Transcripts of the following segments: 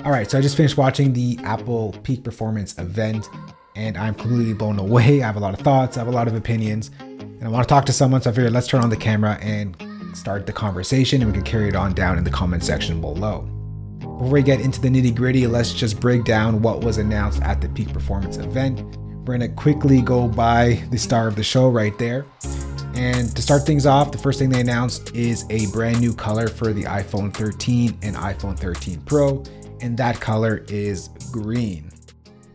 All right, so I just finished watching the Apple Peak Performance event and I'm completely blown away. I have a lot of thoughts, I have a lot of opinions, and I want to talk to someone, so I figured let's turn on the camera and start the conversation and we can carry it on down in the comment section below. Before we get into the nitty gritty, let's just break down what was announced at the Peak Performance event. We're going to quickly go by the star of the show right there. And to start things off, the first thing they announced is a brand new color for the iPhone 13 and iPhone 13 Pro, and that color is green.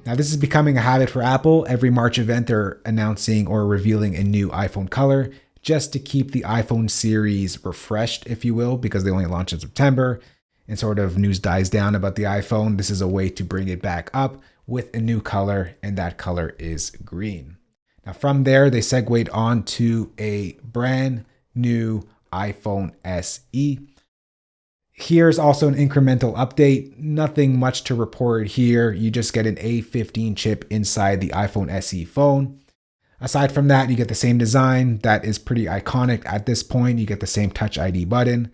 Now, this is becoming a habit for Apple. Every March event, they're announcing or revealing a new iPhone color just to keep the iPhone series refreshed, if you will, because they only launched in September and sort of news dies down about the iPhone. This is a way to bring it back up with a new color, and that color is green. Now, from there, they segued on to a brand new iPhone SE. Here's also an incremental update. Nothing much to report here. You just get an A15 chip inside the iPhone SE phone. Aside from that, you get the same design that is pretty iconic at this point. You get the same Touch ID button.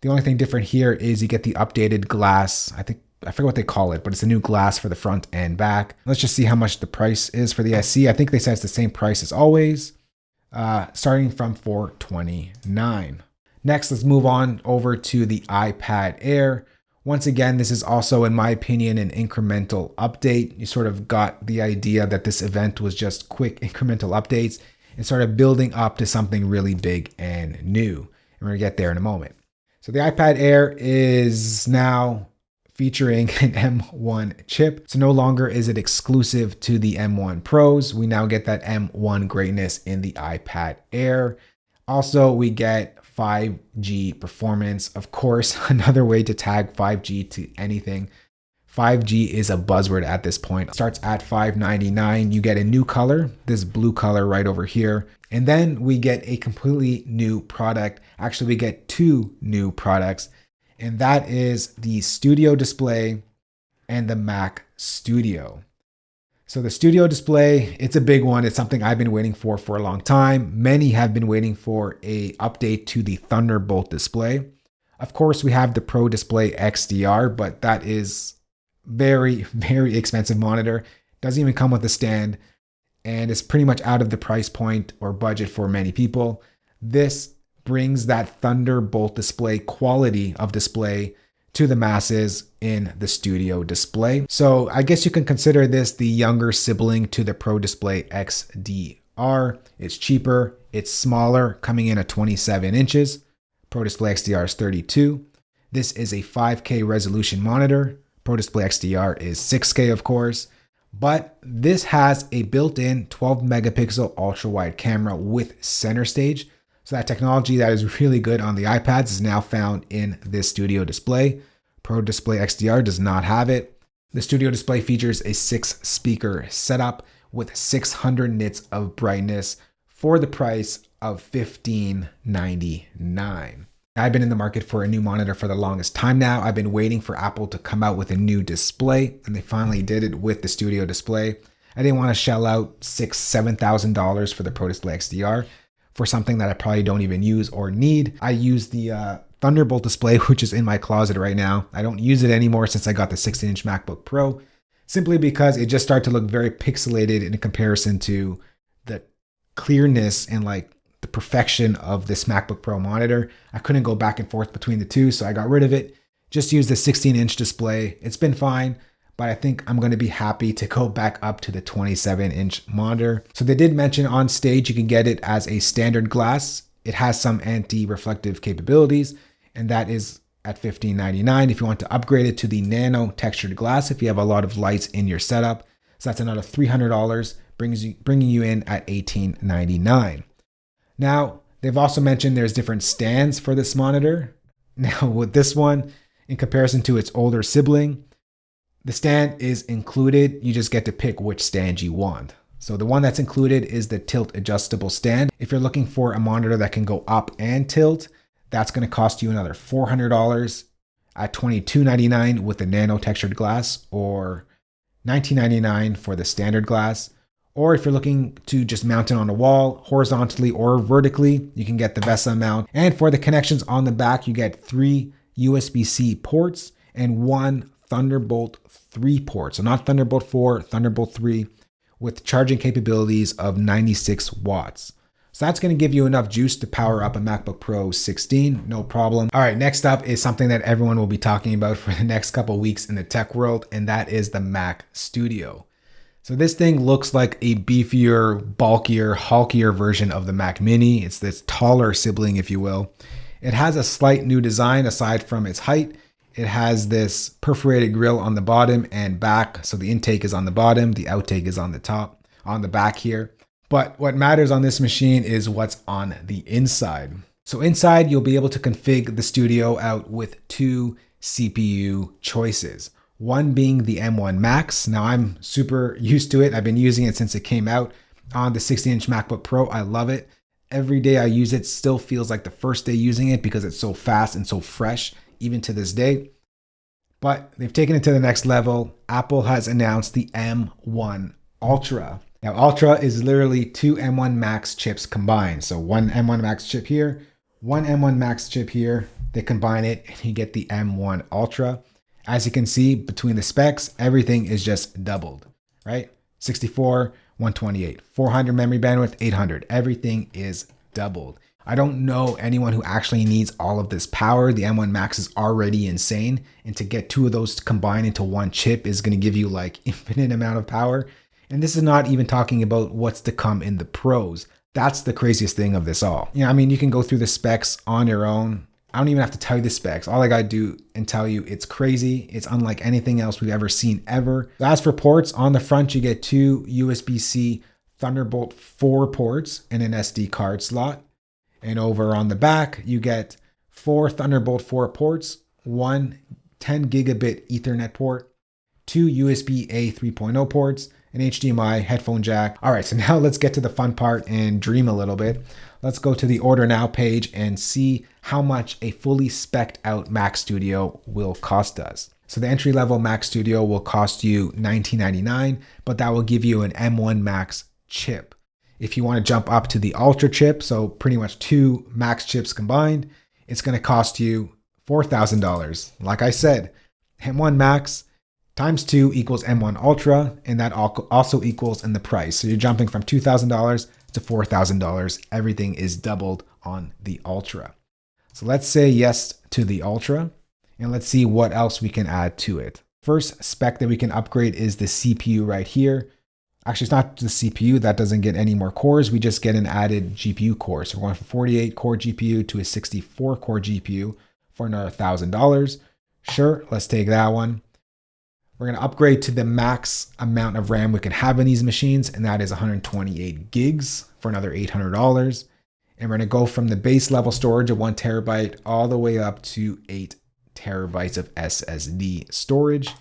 The only thing different here is you get the updated glass. I forget what they call it, but it's a new glass for the front and back. Let's just see how much the price is for the SE. I think they said it's the same price as always, starting from $429. Next, let's move on over to the iPad Air. Once again, this is also, in my opinion, an incremental update. You sort of got the idea that this event was just quick incremental updates and started building up to something really big and new. And we're gonna get there in a moment. So the iPad Air is now featuring an M1 chip. So no longer is it exclusive to the M1 Pros. We now get that M1 greatness in the iPad Air. Also, we get 5G performance. Of course, another way to tag 5G to anything. 5G is a buzzword at this point. It starts at $599. You get a new color, this blue color right over here. And then we get a completely new product. Actually, we get two new products, and that is the Studio Display and the Mac Studio. So the Studio Display, it's a big one. It's something I've been waiting for a long time. Many have been waiting for a update to the Thunderbolt display. Of course, we have the Pro Display XDR, but that is very, very expensive monitor. Doesn't even come with a stand, and it's pretty much out of the price point or budget for many people. This brings that Thunderbolt display quality of display to the masses in the Studio Display. So I guess you can consider this the younger sibling to the Pro Display XDR. It's cheaper, it's smaller, coming in at 27 inches. Pro Display XDR is 32. This is a 5K resolution monitor. Pro Display XDR is 6K, of course, but this has a built-in 12 megapixel ultra wide camera with center stage. So that technology that is really good on the iPads is now found in this Studio Display. Pro Display XDR does not have it. The Studio Display features a 6-speaker setup with 600 nits of brightness for the price of $1599. I've been in the market for a new monitor for the longest time now. I've been waiting for Apple to come out with a new display, and they finally did it with the Studio Display. I didn't want to shell out $7,000 for the Pro Display XDR for something that I probably don't even use or need. I use the Thunderbolt display, which is in my closet right now. I don't use it anymore since I got the 16-inch MacBook Pro, simply because it just started to look very pixelated in comparison to the clearness and like the perfection of this MacBook Pro monitor. I couldn't go back and forth between the two, so I got rid of it. Just used the 16-inch display. It's been fine, but I think I'm going to be happy to go back up to the 27-inch monitor. So they did mention on stage you can get it as a standard glass. It has some anti-reflective capabilities, and that is at $1599. If you want to upgrade it to the nano textured glass, if you have a lot of lights in your setup, so that's another $300, bringing you in at $1899. Now, they've also mentioned there's different stands for this monitor. Now, with this one, in comparison to its older sibling, the stand is included. You just get to pick which stand you want. So the one that's included is the tilt adjustable stand. If you're looking for a monitor that can go up and tilt, that's going to cost you another $400 at $2299 with the nano textured glass, or $1999 for the standard glass. Or if you're looking to just mount it on a wall horizontally or vertically, you can get the VESA mount. And for the connections on the back, you get 3 USB-C ports and 1 Thunderbolt 3 port. So not Thunderbolt 4, Thunderbolt 3 with charging capabilities of 96 watts. So that's going to give you enough juice to power up a MacBook Pro 16, no problem. All right, next up is something that everyone will be talking about for the next couple weeks in the tech world, and that is the Mac Studio. So this thing looks like a beefier, bulkier, hulkier version of the Mac Mini. It's this taller sibling, if you will. It has a slight new design aside from its height. It has this perforated grille on the bottom and back. So the intake is on the bottom, the outtake is on the top, on the back here. But what matters on this machine is what's on the inside. So inside, you'll be able to configure the Studio out with 2 CPU choices. One being the M1 Max. Now I'm super used to it. I've been using it since it came out on the 16-inch MacBook Pro. I love it. Every day I use it still feels like the first day using it because it's so fast and so fresh, even to this day. But they've taken it to the next level. Apple has announced the M1 Ultra. Now, Ultra is literally 2 M1 Max chips combined. So one M1 Max chip here, one M1 Max chip here. They combine it and you get the M1 Ultra. As you can see, between the specs, everything is just doubled, right? 64, 128, 400 memory bandwidth, 800. Everything is doubled. I don't know anyone who actually needs all of this power. The M1 Max is already insane. And to get 2 of those combined into one chip is going to give you like infinite amount of power. And this is not even talking about what's to come in the Pros. That's the craziest thing of this all. I mean, you can go through the specs on your own. I don't even have to tell you the specs. All I gotta do and tell you, it's crazy. It's unlike anything else we've ever seen ever. As for ports, on the front, you get 2 USB-C Thunderbolt 4 ports and an SD card slot. And over on the back, you get 4 Thunderbolt 4 ports, 1 10 gigabit Ethernet port, 2 USB-A 3.0 ports, an HDMI headphone jack. All right, so now let's get to the fun part and dream a little bit. Let's go to the Order Now page and see how much a fully spec'd out Mac Studio will cost us. So the entry level Mac Studio will cost you $19.99, but that will give you an M1 Max chip. If you want to jump up to the Ultra chip, so pretty much 2 Max chips combined, it's going to cost you $4,000. Like I said, M1 Max times 2 equals M1 Ultra, and that also equals in the price. So you're jumping from $2,000 to $4,000. Everything is doubled on the Ultra. So let's say yes to the Ultra, and let's see what else we can add to it. First spec that we can upgrade is the CPU right here. Actually, it's not the CPU, that doesn't get any more cores. We just get an added GPU core. So we're going from 48 core GPU to a 64 core GPU for another $1,000. Sure, let's take that one. We're going to upgrade to the max amount of RAM we can have in these machines, and that is 128 gigs for another $800. And we're going to go from the base level storage of 1 terabyte all the way up to 8 terabytes of SSD storage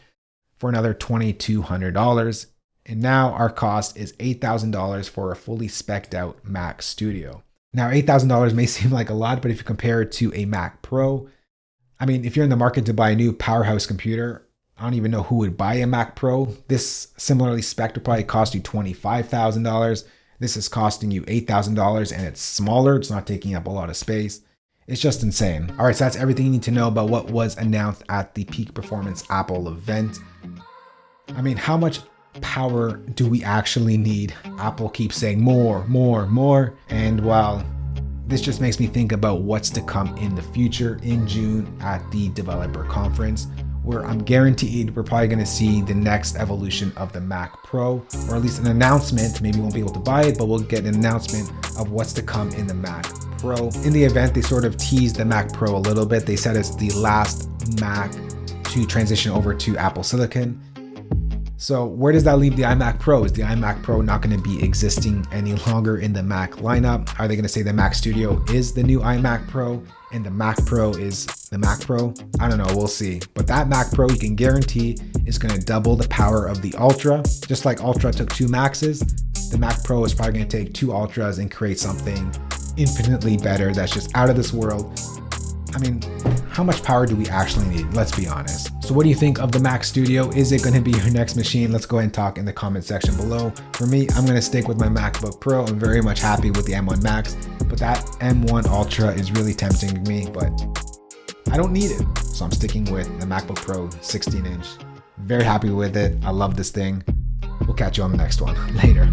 for another $2,200. And now our cost is $8,000 for a fully spec'd out Mac Studio. Now, $8,000 may seem like a lot, but if you compare it to a Mac Pro, I mean, if you're in the market to buy a new powerhouse computer, I don't even know who would buy a Mac Pro. This similarly spec'd would probably cost you $25,000. This is costing you $8,000 and it's smaller. It's not taking up a lot of space. It's just insane. All right, so that's everything you need to know about what was announced at the Peak Performance Apple event. I mean, how much power do we actually need? Apple keeps saying more, more, more. And well, this just makes me think about what's to come in the future in June at the developer conference, where I'm guaranteed we're probably going to see the next evolution of the Mac Pro, or at least an announcement. Maybe we won't be able to buy it, but we'll get an announcement of what's to come in the Mac Pro. In the event, they sort of teased the Mac Pro a little bit. They said it's the last Mac to transition over to Apple Silicon. So where does that leave the iMac Pro? Is the iMac Pro not going to be existing any longer in the Mac lineup? Are they going to say the Mac Studio is the new iMac Pro and the Mac Pro is the Mac Pro? I don't know, we'll see. But that Mac Pro, you can guarantee, is going to double the power of the Ultra. Just like Ultra took 2 Maxes, the Mac Pro is probably going to take 2 Ultras and create something infinitely better that's just out of this world. I mean, how much power do we actually need? Let's be honest. So what do you think of the Mac Studio? Is it going to be your next machine? Let's go ahead and talk in the comment section below. For me, I'm going to stick with my MacBook Pro. I'm very much happy with the M1 Max, but that M1 Ultra is really tempting me. But I don't need it. So I'm sticking with the MacBook Pro 16 inch. Very happy with it. I love this thing. We'll catch you on the next one. Later.